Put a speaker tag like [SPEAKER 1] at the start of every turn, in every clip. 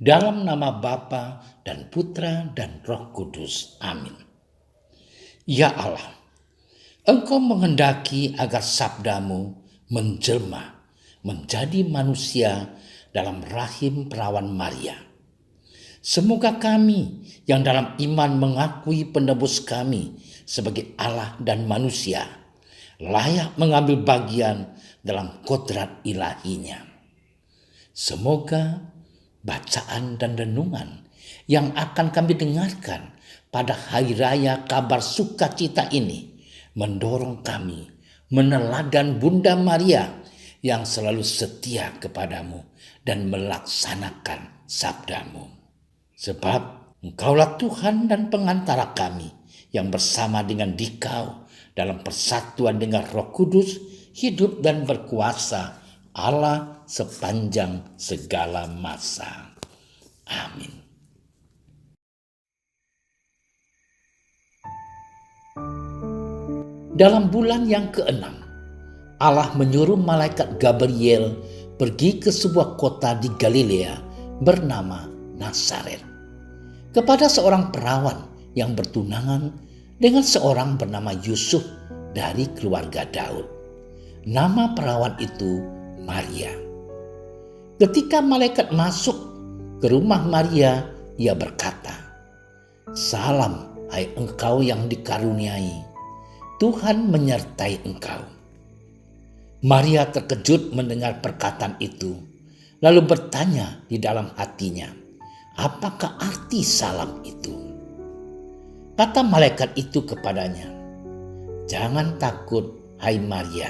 [SPEAKER 1] Dalam nama Bapa dan Putra dan Roh Kudus. Amin. Ya Allah, Engkau menghendaki agar sabdamu menjelma menjadi manusia dalam rahim perawan Maria. Semoga kami yang dalam iman mengakui penebus kami sebagai Allah dan manusia layak mengambil bagian dalam kodrat ilahinya. Semoga bacaan dan renungan yang akan kami dengarkan pada hari raya kabar sukacita ini mendorong kami meneladan Bunda Maria yang selalu setia kepadamu dan melaksanakan sabdamu. Sebab Engkaulah Tuhan dan pengantara kami yang bersama dengan Dikau dalam persatuan dengan Roh Kudus hidup dan berkuasa Allah sepanjang segala masa. Amin. Dalam bulan yang ke-6, Allah menyuruh malaikat Gabriel pergi ke sebuah kota di Galilea bernama Nazaret kepada seorang perawan yang bertunangan dengan seorang bernama Yusuf dari keluarga Daud. Nama perawan itu Maria. Ketika malaikat masuk ke rumah Maria, ia berkata, "Salam, hai engkau yang dikaruniai, Tuhan menyertai engkau." Maria terkejut mendengar perkataan itu, lalu bertanya di dalam hatinya, apakah arti salam itu? Kata malaikat itu kepadanya, "Jangan takut, hai Maria,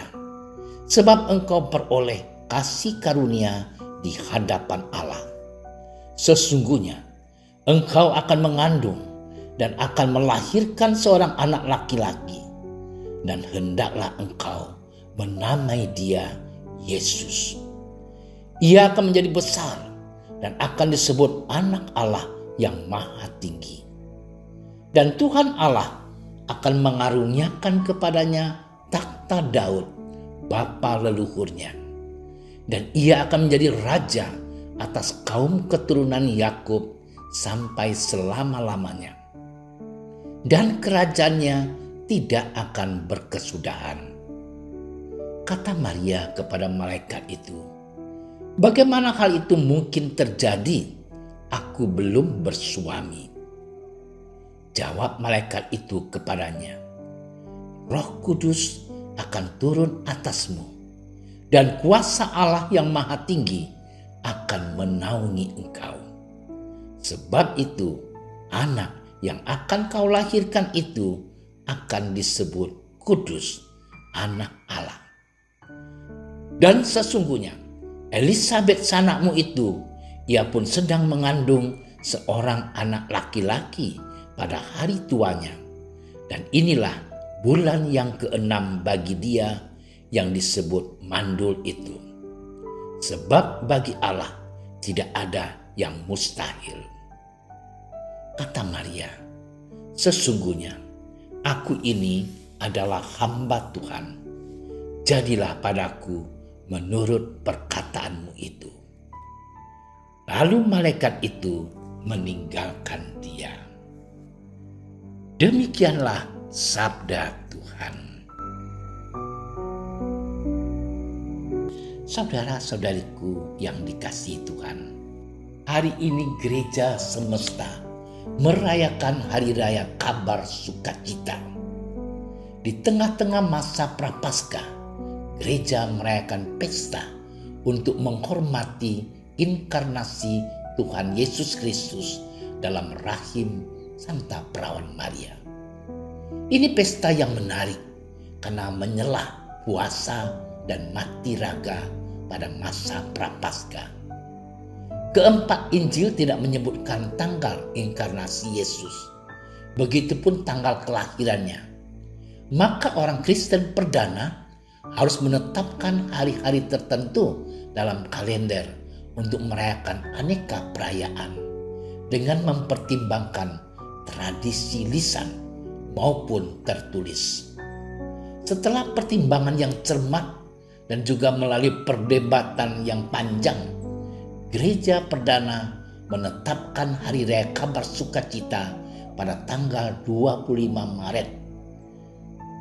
[SPEAKER 1] sebab engkau peroleh kasih karunia di hadapan Allah. Sesungguhnya engkau akan mengandung dan akan melahirkan seorang anak laki-laki, dan hendaklah engkau menamai dia Yesus. Ia akan menjadi besar dan akan disebut Anak Allah yang Maha Tinggi. Dan Tuhan Allah akan mengaruniakan kepadanya takhta Daud, bapa leluhurnya. Dan ia akan menjadi raja atas kaum keturunan Yakub sampai selama-lamanya. Dan kerajaannya tidak akan berkesudahan." Kata Maria kepada malaikat itu, "Bagaimana hal itu mungkin terjadi? Aku belum bersuami." Jawab malaikat itu kepadanya, "Roh Kudus akan turun atasmu, dan kuasa Allah yang Maha Tinggi akan menaungi engkau. Sebab itu, anak yang akan kau lahirkan itu akan disebut kudus, Anak Allah. Dan sesungguhnya Elisabet sanakmu itu, ia pun sedang mengandung seorang anak laki-laki pada hari tuanya. Dan inilah bulan yang ke-6 bagi dia yang disebut mandul itu. Sebab bagi Allah tidak ada yang mustahil." Kata Maria, "Sesungguhnya aku ini adalah hamba Tuhan. Jadilah padaku menurut perkataanmu itu." Lalu malaikat itu meninggalkan dia. Demikianlah sabda Tuhan. Saudara-saudariku yang dikasihi Tuhan, hari ini gereja semesta merayakan hari raya kabar sukacita. Di tengah-tengah masa prapaskah, gereja merayakan pesta untuk menghormati inkarnasi Tuhan Yesus Kristus dalam rahim Santa Perawan Maria. Ini pesta yang menarik karena menyelah puasa dan mati raga pada masa prapaskah. Keempat Injil tidak menyebutkan tanggal inkarnasi Yesus, begitupun tanggal kelahirannya. Maka orang Kristen perdana harus menetapkan hari-hari tertentu dalam kalender untuk merayakan aneka perayaan dengan mempertimbangkan tradisi lisan maupun tertulis. Setelah pertimbangan yang cermat dan juga melalui perdebatan yang panjang, gereja perdana menetapkan Hari Raya Kabar Sukacita pada tanggal 25 Maret.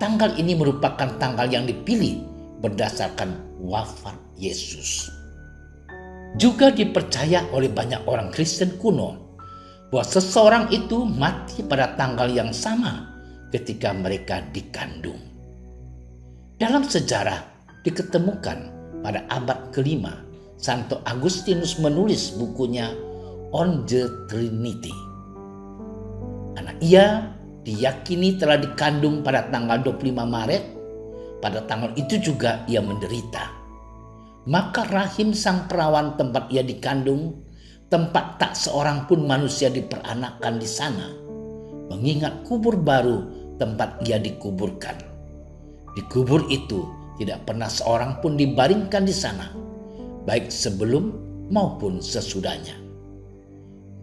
[SPEAKER 1] Tanggal ini merupakan tanggal yang dipilih berdasarkan wafat Yesus. Juga dipercaya oleh banyak orang Kristen kuno bahwa seseorang itu mati pada tanggal yang sama ketika mereka dikandung. Dalam sejarah diketemukan pada abad ke-5, Santo Agustinus menulis bukunya On the Trinity. Karena ia diyakini telah dikandung pada tanggal 25 Maret, pada tanggal itu juga ia menderita. Maka rahim sang perawan tempat ia dikandung, tempat tak seorang pun manusia diperanakan di sana, mengingat kubur baru tempat ia dikuburkan. Di kubur itu tidak pernah seorang pun dibaringkan di sana, baik sebelum maupun sesudahnya.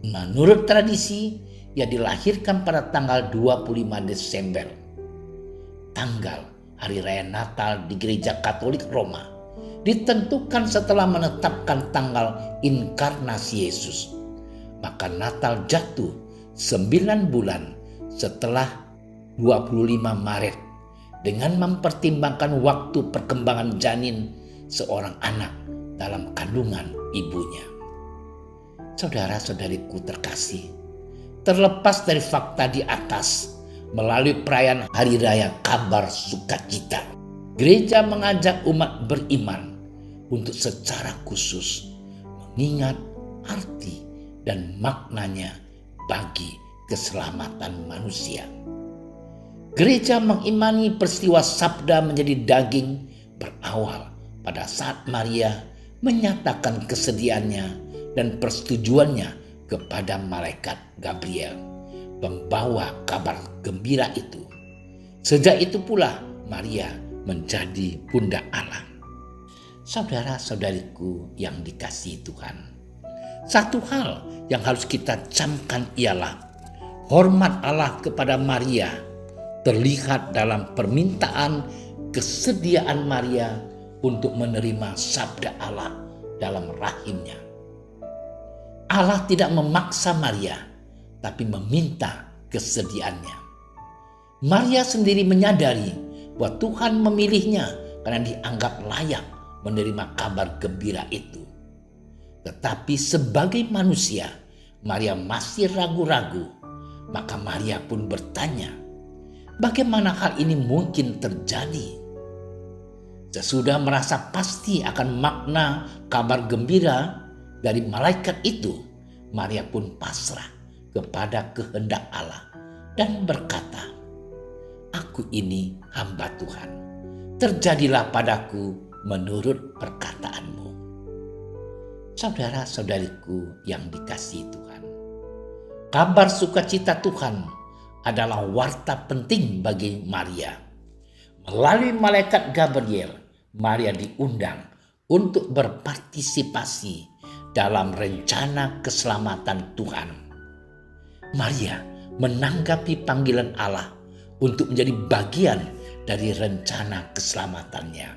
[SPEAKER 1] Menurut tradisi, ia dilahirkan pada tanggal 25 Desember, tanggal Hari Raya Natal di Gereja Katolik Roma, ditentukan setelah menetapkan tanggal inkarnasi Yesus. Maka Natal jatuh 9 bulan setelah 25 Maret dengan mempertimbangkan waktu perkembangan janin seorang anak dalam kandungan ibunya. Saudara-saudariku terkasih, terlepas dari fakta di atas, melalui perayaan Hari Raya Kabar Sukacita, gereja mengajak umat beriman untuk secara khusus mengingat arti dan maknanya bagi keselamatan manusia. Gereja mengimani peristiwa sabda menjadi daging berawal pada saat Maria menyatakan kesediaannya dan persetujuannya kepada malaikat Gabriel, pembawa kabar gembira itu. Sejak itu pula Maria menjadi Bunda Allah. Saudara-saudariku yang dikasihi Tuhan, satu hal yang harus kita camkan ialah hormat Allah kepada Maria terlihat dalam permintaan kesediaan Maria untuk menerima sabda Allah dalam rahimnya. Allah tidak memaksa Maria, tapi meminta kesediaannya. Maria sendiri menyadari bahwa Tuhan memilihnya karena dianggap layak menerima kabar gembira itu. Tetapi sebagai manusia, Maria masih ragu-ragu. Maka Maria pun bertanya, bagaimana hal ini mungkin terjadi? Sesudah merasa pasti akan makna kabar gembira dari malaikat itu, Maria pun pasrah kepada kehendak Allah dan berkata, "Aku ini hamba Tuhan, terjadilah padaku menurut perkataanmu." Saudara-saudariku yang dikasihi Tuhan, kabar sukacita Tuhan adalah warta penting bagi Maria. Melalui malaikat Gabriel, Maria diundang untuk berpartisipasi dalam rencana keselamatan Tuhan. Maria menanggapi panggilan Allah untuk menjadi bagian dari rencana keselamatannya.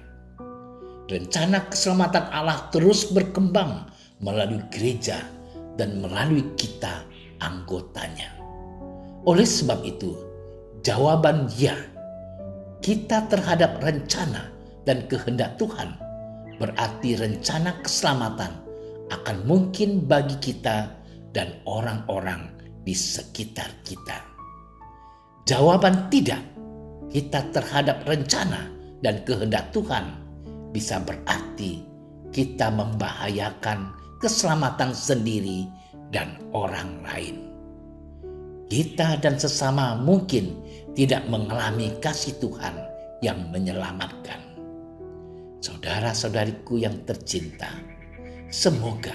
[SPEAKER 1] Rencana keselamatan Allah terus berkembang melalui gereja dan melalui kita anggotanya. Oleh sebab itu, jawaban ya kita terhadap rencana dan kehendak Tuhan berarti rencana keselamatan akan mungkin bagi kita dan orang-orang di sekitar kita. Jawaban tidak kita terhadap rencana dan kehendak Tuhan bisa berarti kita membahayakan keselamatan sendiri dan orang lain. Kita dan sesama mungkin tidak mengalami kasih Tuhan yang menyelamatkan. Saudara-saudariku yang tercinta, semoga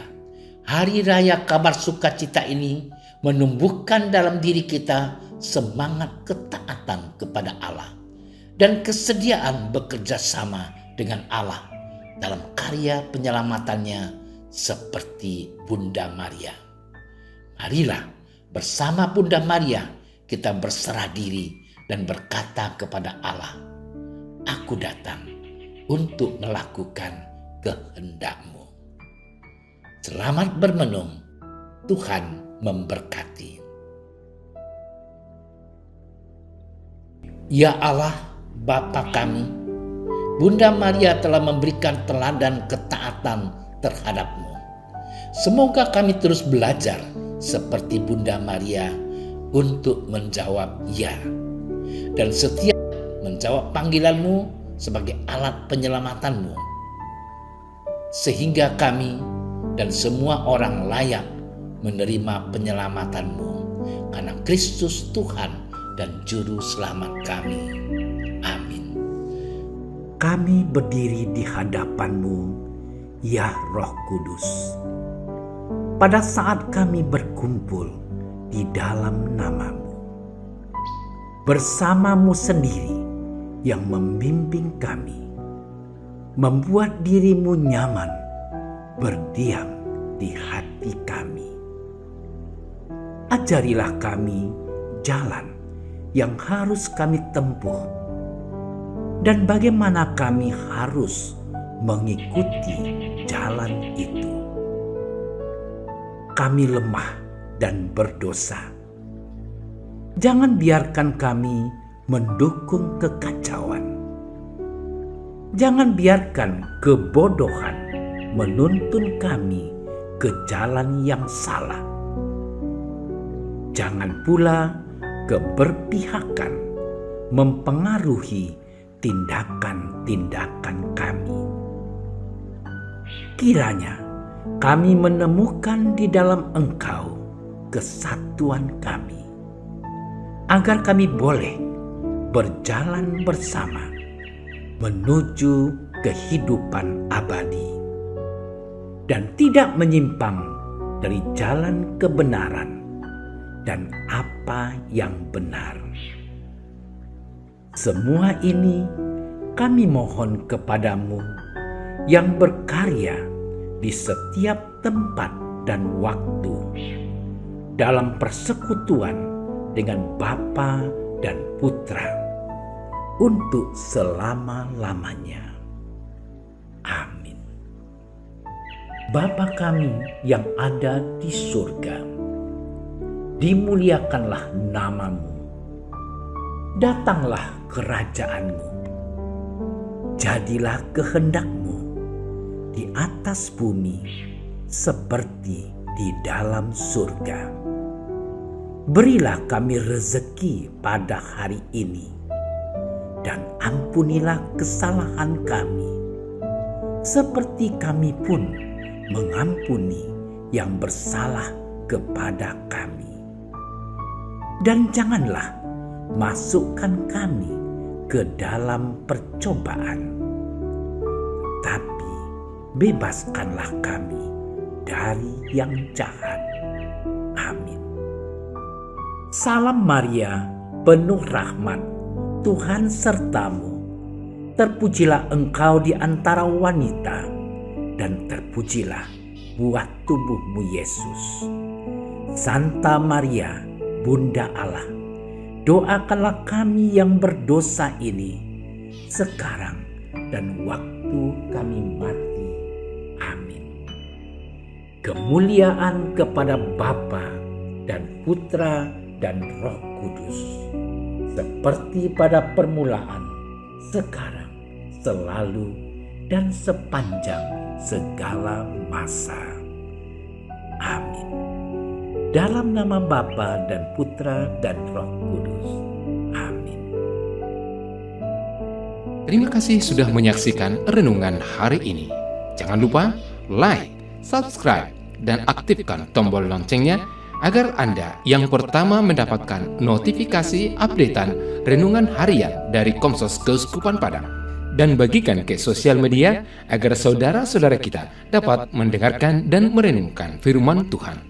[SPEAKER 1] Hari Raya Kabar Sukacita ini menumbuhkan dalam diri kita semangat ketaatan kepada Allah dan kesediaan bekerja sama dengan Allah dalam karya penyelamatannya seperti Bunda Maria. Marilah bersama Bunda Maria kita berserah diri dan berkata kepada Allah, "Aku datang untuk melakukan kehendak-Mu." Selamat bermenung. Tuhan memberkati. Ya Allah, Bapa kami, Bunda Maria telah memberikan teladan ketaatan terhadap-Mu. Semoga kami terus belajar seperti Bunda Maria untuk menjawab ya, dan setia menjawab panggilan-Mu sebagai alat penyelamatan-Mu, sehingga kami dan semua orang layak menerima penyelamatanmu karena Kristus Tuhan dan Juru Selamat kami. Amin.
[SPEAKER 2] Kami berdiri di hadapan-Mu, ya Roh Kudus, pada saat kami berkumpul di dalam nama-Mu. Bersama-Mu sendiri yang membimbing kami, membuat diri-Mu nyaman berdiam di hati kami. Ajarilah kami jalan yang harus kami tempuh dan bagaimana kami harus mengikuti jalan itu. Kami lemah dan berdosa. Jangan biarkan kami mendukung kekacauan. Jangan biarkan kebodohan menuntun kami ke jalan yang salah. Jangan pula keberpihakan mempengaruhi tindakan-tindakan kami. Kiranya kami menemukan di dalam Engkau kesatuan kami, agar kami boleh berjalan bersama menuju kehidupan abadi dan tidak menyimpang dari jalan kebenaran dan apa yang benar. Semua ini kami mohon kepadamu yang berkarya di setiap tempat dan waktu dalam persekutuan dengan Bapa dan Putra untuk selama-lamanya. Amin. Bapa kami yang ada di surga, dimuliakanlah nama-Mu. Datanglah kerajaan-Mu. Jadilah kehendak-Mu di atas bumi seperti di dalam surga. Berilah kami rezeki pada hari ini, dan ampunilah kesalahan kami, seperti kami pun mengampuni yang bersalah kepada kami. Dan janganlah masukkan kami ke dalam percobaan, tapi bebaskanlah kami dari yang jahat. Amin. Salam Maria, penuh rahmat, Tuhan sertamu. Terpujilah engkau di antara wanita, dan terpujilah buah tubuhmu Yesus. Santa Maria, Bunda Allah, doakanlah kami yang berdosa ini, sekarang dan waktu kami mati. Amin. Kemuliaan kepada Bapa dan Putra dan Roh Kudus, seperti pada permulaan, sekarang, selalu, dan sepanjang segala masa. Amin. Dalam nama Bapa dan Putra dan Roh Kudus. Amin.
[SPEAKER 3] Terima kasih sudah menyaksikan renungan hari ini. Jangan lupa like, subscribe, dan aktifkan tombol loncengnya agar Anda yang pertama mendapatkan notifikasi updatean renungan harian dari Komsos Keuskupan Padang. Dan bagikan ke sosial media agar saudara-saudara kita dapat mendengarkan dan merenungkan firman Tuhan.